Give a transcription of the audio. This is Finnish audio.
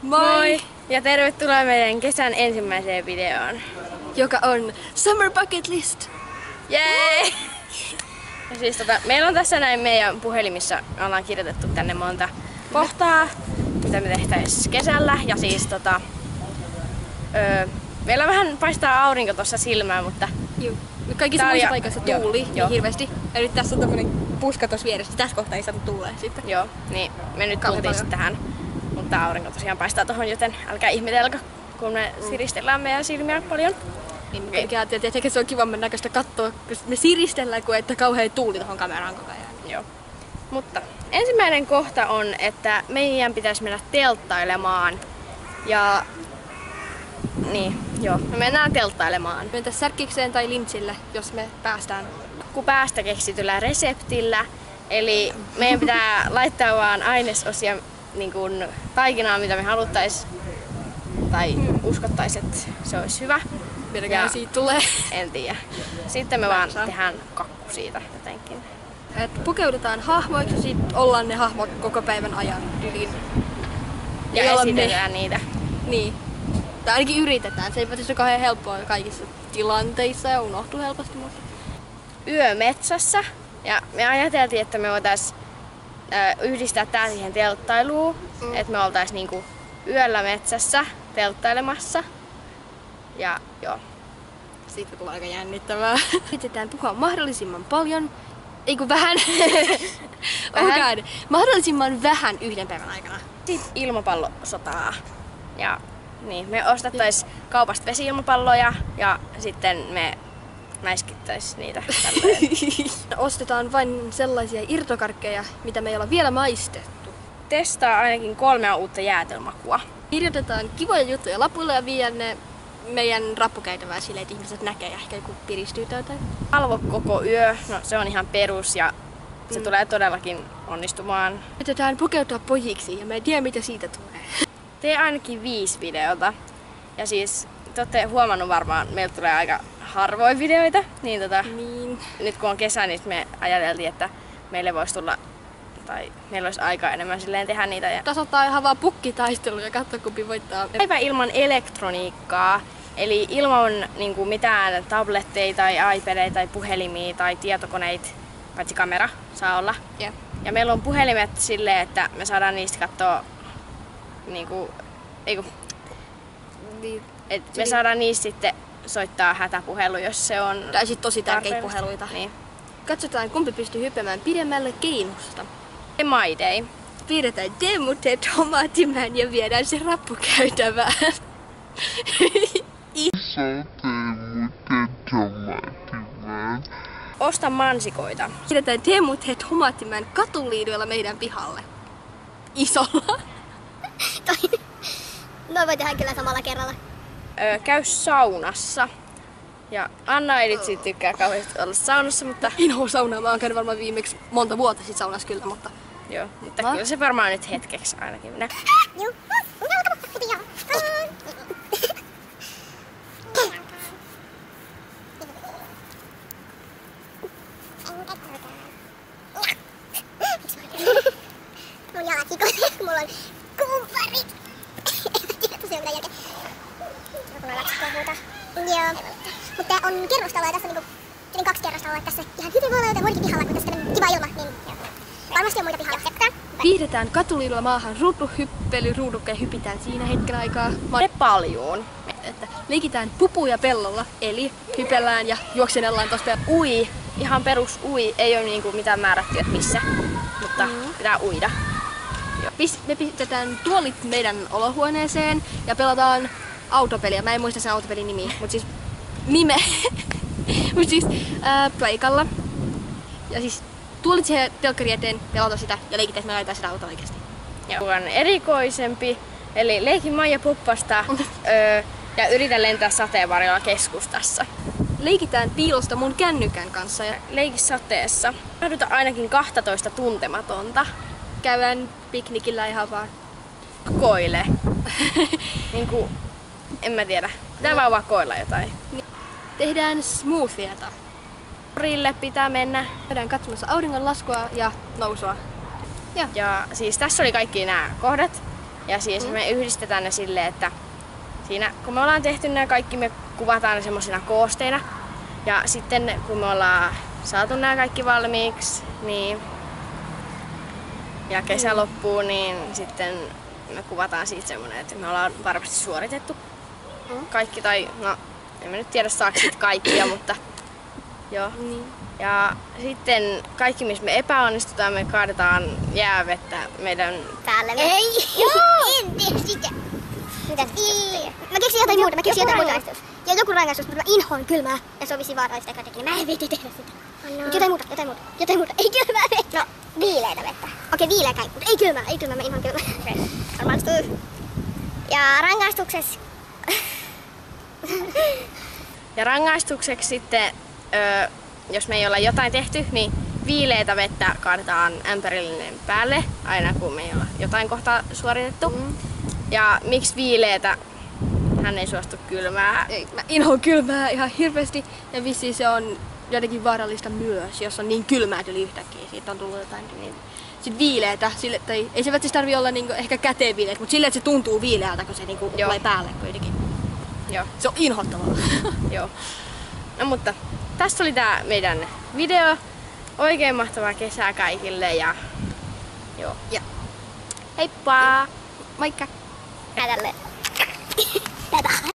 Moi! Ja tervetuloa meidän kesän ensimmäiseen videoon. Joka on Summer Bucket List! Jee! Ja siis meillä on tässä näin meidän puhelimissa, ollaan kirjoitettu tänne monta kohtaa, mitä me tehtäis kesällä. Ja siis meillä vähän paistaa aurinko tuossa silmään, mutta Juu. Kaikissa muissa paikoissa tuuli niin hirveästi. Ja nyt tässä on tämmönen puska tuossa vieressä. Tässä kohtaa ei saatu tuulee sitten. Joo, niin me nyt tultiin tähän. Mutta aurinko tosiaan paistaa tohon, joten älkää ihmetelkö, kun me siristellään meidän silmiä paljon. Niin okay. Ajattelin, että ehkä se on kivamman näköistä katsoa, kun me siristellään, kuin että kauhean tuuli tohon kameraan koko ajan. Joo. Mutta ensimmäinen kohta on, että meidän pitäisi mennä telttailemaan. Ja niin, joo, me mennään telttailemaan. Mentäis Särkikseen tai Lintsille, jos me päästään. Päästä keksityllä reseptillä. Eli meidän pitää laittaa vaan ainesosia niin kuin taikinaa, mitä me haluttais tai uskottais, että se olisi hyvä. Mitäkään siitä tulee? En tiedä. Sitten me vaan tehdään kakku siitä jotenkin. Et pukeudutaan hahmoiksi ja sit ollaan ne hahmot koko päivän ajan yli. Ja esitellään niitä. Niin. Tai ainakin yritetään. Se ei ole kauhean helppoa kaikissa tilanteissa ja unohtuu helposti. Mutta Yö metsässä. Ja me ajateltiin, että me voitais yhdistää tää siihen telttailuun. Että me oltais niinku yöllä metsässä telttailemassa. Ja joo. Siitä tulee aika jännittävää. Yritetään puhua mahdollisimman paljon. Ei kun vähän. Vähän. Mahdollisimman vähän yhden päivän aikana. Sitten ilmapallosotaa. Ja niin, me ostettais kaupasta vesi-ilmapalloja ja sitten me mäiskittäis niitä tällöin. Ostetaan vain sellaisia irtokarkkeja, mitä me ei olla vielä maistettu. Testaa ainakin 3 uutta jäätelmakua. Kirjoitetaan kivoja juttuja lapuille ja viedä ne meidän rappukäytävää silleen, että ihmiset näkee ja ehkä joku piristyy tai jotain. Valvo koko yö, no se on ihan perus ja se tulee todellakin onnistumaan. Yritetään pukeutua pojiksi ja me ei tiedä mitä siitä tulee. Tee ainakin 5 videota. Ja siis te olette huomannut varmaan, meiltä tulee aika harvoin videoita. Niin, niin. Nyt kun on kesä, niin me ajateltiin, että meille voisi tulla tai meillä olisi aikaa enemmän silleen tehdä niitä. Ja tasoittaa ihan vaan pukkitaistelu ja katso kumpi voittaa. Päivä ilman elektroniikkaa, eli ilman niin kuin mitään tabletteja tai iPadeja tai puhelimia tai tietokoneita, paitsi kamera saa olla. Yeah. Ja meillä on puhelimet silleen, että me saadaan niistä katsoa niinku, me saadaan niistä sitten soittaa hätäpuhelu, jos se on tai sit tosi tärkeitä puheluita. Niin. Katsotaan kumpi pystyy hyppäämään pidemmälle keinusta. My Day. Piirretään Teemutet tomaattimäen ja viedään se rappukäytävään. Osta mansikoita. Piirretään Teemutet tomaattimäen katuliidoilla meidän pihalle. Isolla. Noi voi tehdä kyllä samalla kerralla. Käy saunassa. Ja Anna ei nyt tykkää kauheasti olla saunassa, mutta inhoa saunaa. Mä oon käynyt varmaan viimeksi monta vuotta sit saunassa kyllä, mutta joo, mutta kyllä se varmaan nyt hetkeksi ainakin menee. Mun jalat hikoilee, kun mulla on kumparit. Tosiaan mitä jälkeen. Joku noin lapsikkoa huutaa. Joo. Mutta on kerrostaloja tässä niinku 2 kerrostaloa tässä ihan hyvin voi olla, joten voidakin pihalla, kun tässä on kiva ilma, niin joo. Varmasti on muita pihalla. Piirretään katuliidolla maahan ruuduhyppelyruudukka ja hypitään siinä hetken aikaa. Paljuun. Että leikitään pupuja pellolla, eli hypellään ja juoksenellaan tosta. Ui, ihan perus ui, ei ole niinku mitään määrättyä, että missä, mutta pitää uida. Me pistetään tuolit meidän olohuoneeseen ja pelataan autopeliä. Mä en muista sen autopelin nimi, mutta siis pleikalla. Ja siis tuolit siihen telkkari eteen, pelataan sitä ja leikitään, että me laitetaan sitä autoa oikeasti. Joo. On erikoisempi, eli leikin Maija Puppasta ja yritän lentää sateenvarjolla keskustassa. Leikitään piilosta mun kännykän kanssa ja leiki sateessa. Kahduta ainakin 12 tuntematonta. Käydään piknikillä ihan vaan. Koile. Niinku, en mä tiedä. Pitää vaan vakoilla jotain. Tehdään smoothieta. Torille pitää mennä. Käydään katsomassa auringonlaskua ja nousua. Ja siis tässä oli kaikki nämä kohdat. Ja siis me yhdistetään ne silleen, että siinä kun me ollaan tehty nämä kaikki, me kuvataan ne semmosina koosteina. Ja sitten kun me ollaan saatu nämä kaikki valmiiksi, niin ja kesä loppuu, niin sitten me kuvataan siitä semmonen, että me ollaan varmasti suoritettu kaikki, tai no en mä nyt tiedä saako siitä kaikkia, mutta joo. Ja sitten kaikki, missä me epäonnistutaan, me kaadetaan jäävettä meidän päälle. Ei! Joo! En tee sitä! Mitä sitten? Mä keksin jotain muuta. Ja joku rangaistus, mutta mä inhoan kylmää. Ja se on vissiin vaarallista kaikille. Mä en viitti tehdä sitä. Mut jotain muuta. Ei kylmää vettä. No, viileitä vettä. Okei, viileä käy. Mutta ei kylmää, mä inhoan kylmää. Okei, varmaantuu. Ja rangaistuksessa... Ja rangaistukseksi sitten, jos me ei olla jotain tehty, niin viileitä vettä kaadetaan ämpärillinen päälle, aina kun me ei olla jotain kohtaa suoritettu. Ja miksi viileitä? Hän ei suostu kylmää. Ei, mä inhoan kylmää ihan hirveästi. Ja vissiin se on jotenkin vaarallista myös, jos on niin kylmää tuli yhtäkkiä. Siitä on tullut jotainkin niin. Sitten viileitä, sille, tai ei se välttämättä tarvitse olla niinku ehkä käteen viileitä, mutta silleen, että se tuntuu viileältä, kun se niinku tulee päälle kuitenkin. Joo. Se on inhottavaa. Joo. No mutta tässä oli tää meidän video. Oikein mahtavaa kesää kaikille ja joo. Ja heippa! moikka! Tälle. Tätä.